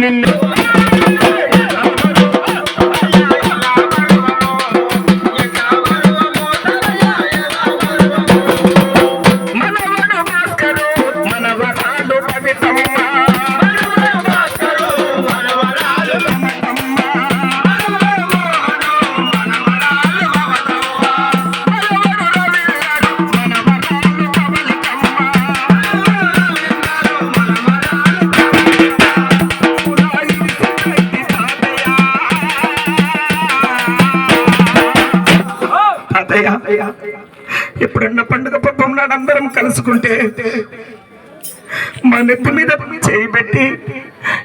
నిన్ను ఎప్పుడన్నా పండుగ పబ్బం నాడు అందరం కలుసుకుంటే మా నెత్తి మీద చేయి పెట్టి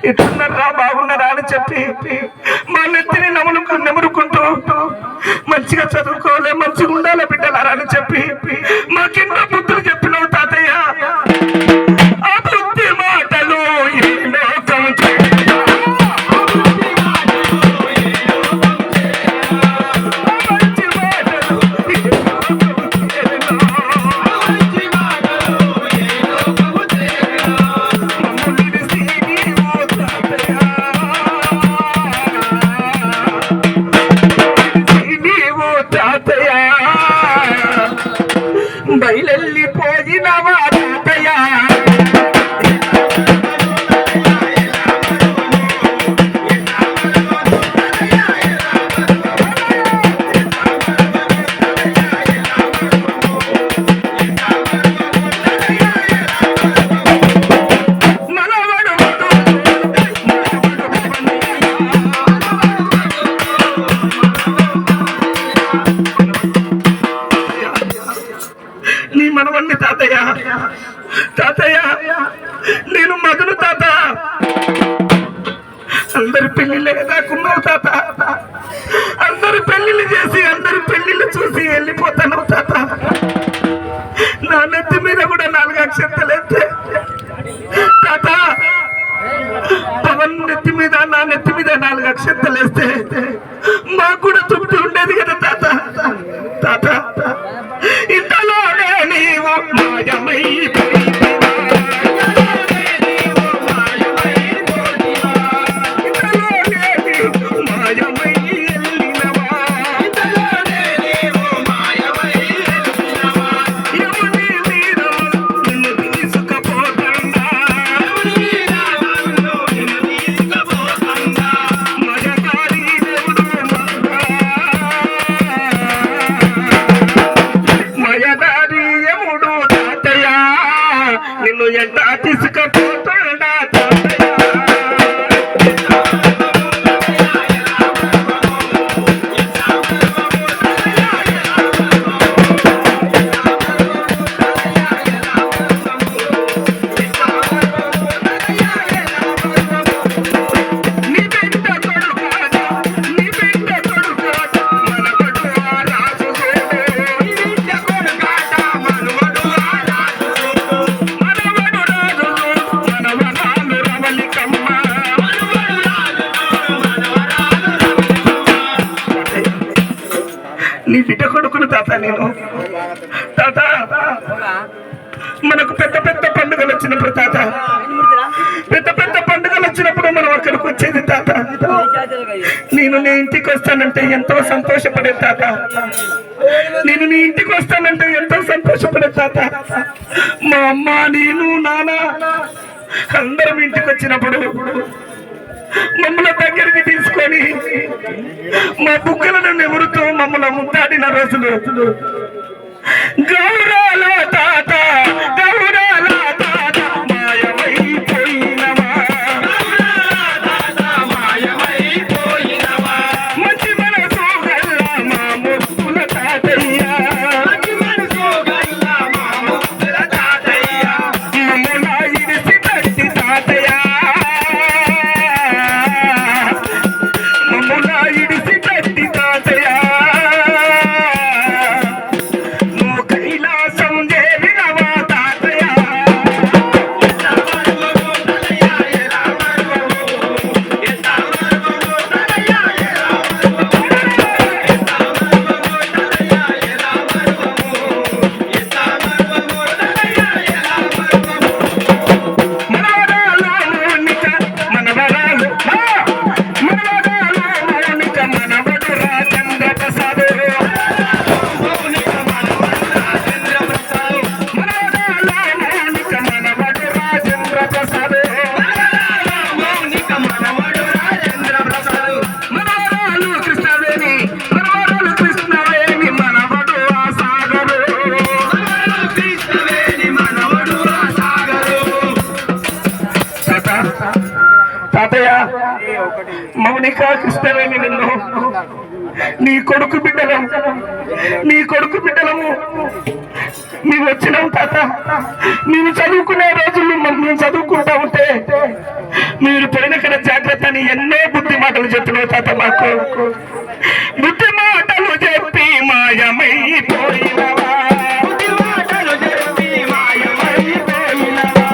ఎట్టున్నారా బాగున్నారా అని చెప్పి మా నెత్తిని నెమరుకుంటూ మంచిగా చదువుకోలే మంచిగా ఉండాలి బిడ్డలారా అని చెప్పి మాకెన్నో బుద్ధులు చెప్పినావు తాతయ్య. ఆ బుద్ధి మాటలు బయలెళ్ళిపోయినవా తాతయ్య. నీ మనవణ్ణి తాతయ్య. తాతయ్య నేను మగను తాత. అందరి పెళ్లిళ్ళే దాకున్నావు తాత. అందరి పెళ్లిళ్ళు చేసి అందరి పెళ్లిళ్ళు చూసి వెళ్ళిపోతాను తాత. నా నెత్తి మీద కూడా 4 అక్షంతలేస్తే తాత, పవన్ నెత్తి మీద నా నెత్తి మీద 4 అక్షంతలేస్తే మాకు కూడా తృప్తి ఉండేది కదా తాత. తాత ఇంతలోనే నీవు మాయమైపోయి నిన్ను ఎంత తీసుకపోతాడా నీ బిడ్డ కొడుకును తాత నేను. తాత మనకు పెద్ద పెద్ద పండుగలు వచ్చినప్పుడు తాత, పెద్ద పెద్ద పండుగలు వచ్చినప్పుడు మనం అక్కడికి వచ్చేది తాత. నేను నీ ఇంటికి వస్తానంటే ఎంతో సంతోషపడే తాత. నేను నీ ఇంటికి వస్తానంటే ఎంతో సంతోషపడే తాత. మా అమ్మ నేను నాన్న అందరం ఇంటికి వచ్చినప్పుడు మమ్మల్ని దగ్గరికి తీసుకొని మా బుక్కలను నెవరుతూ మమ్మల్ని ముద్దాడిన రోజులు. గౌరాల తాత, గౌరాల తాత. మౌనిక కృష్ణవేణి నిన్ను నీ కొడుకు బిడ్డలము మేము వచ్చినాం తాత. మేము చదువుకునే రోజుల్లో మేము చదువుకుంటా ఉంటే మీరు పోయిన జాగ్రత్త అని ఎన్నో బుద్ధి మాటలు చెప్పినావు తాత. మాకు బుద్ధి మాటలు చెప్పి మాయమైపోయినవా, బుద్ధి మాటలు చెప్పి మాయమైపోయినవా,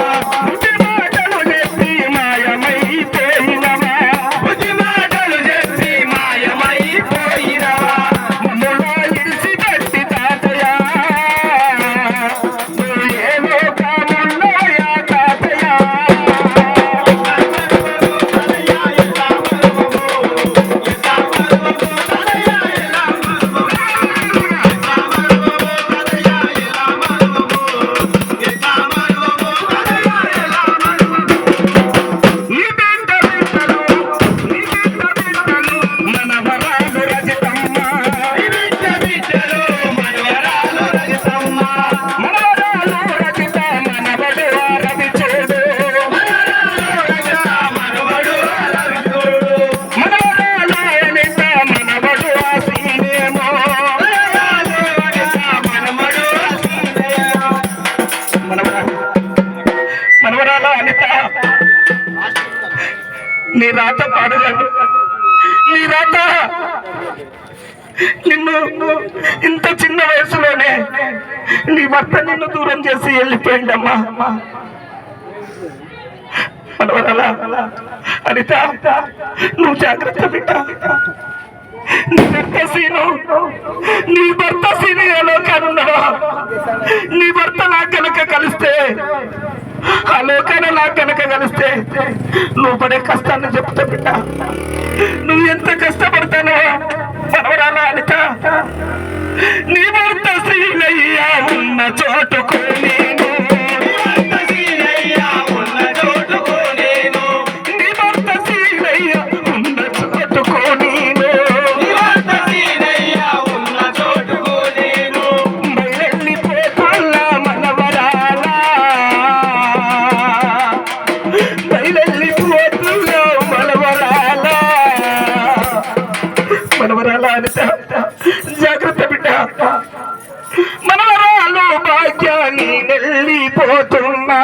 బుద్ధి మాటలు చెప్పి మాయమైపోయినవా, బుద్ధి మాటలు చెప్పి మాయమైపోయినవా, మమ్ములా ఇడిసి పెట్టి తాతయ్య ఏమో కాముల్లోయా తాతయ్య. నీ రాత పాడగలను, నీ రాత నిన్ను ఇంత చిన్న వయసులోనే నీ భర్త నిన్ను దూరం చేసి వెళ్ళిపోయిందమ్మా. మనవరాలా అనిత, నువ్వు జాగ్రత్త బిడ్డ. నీ భర్త సీను ఎలా కానున్నావా? నీ భర్త నాకు కనుక కలిస్తే, ఆ లోకాన నాకు కనుక కలిస్తే నువ్వు పడే కష్టాన్ని చెప్తా బిడ్డ. నువ్వు ఎంత కష్టపడతానో మనవరాలా అనిత. నీ భర్త శ్రీలయ్య ఉన్న చోటుకు నేను, నీ భర్త శ్రీలయ్య ఉన్న చోటుకు నేను, నీ భర్త శ్రీలయ్య ఉన్న చోటుకు నేను, నీ భర్త శ్రీలయ్య ఉన్న చోటుకు నేను బయలెళ్ళిపోతున్నా మనవరాలా, బయలెళ్ళిపోతున్నా మనవరాలా. మనవరాలా అనిత, జాగ్రత్త బిడ్డ. మనవరాలు భాగ్యాన్ని వెళ్ళిపోతున్నా.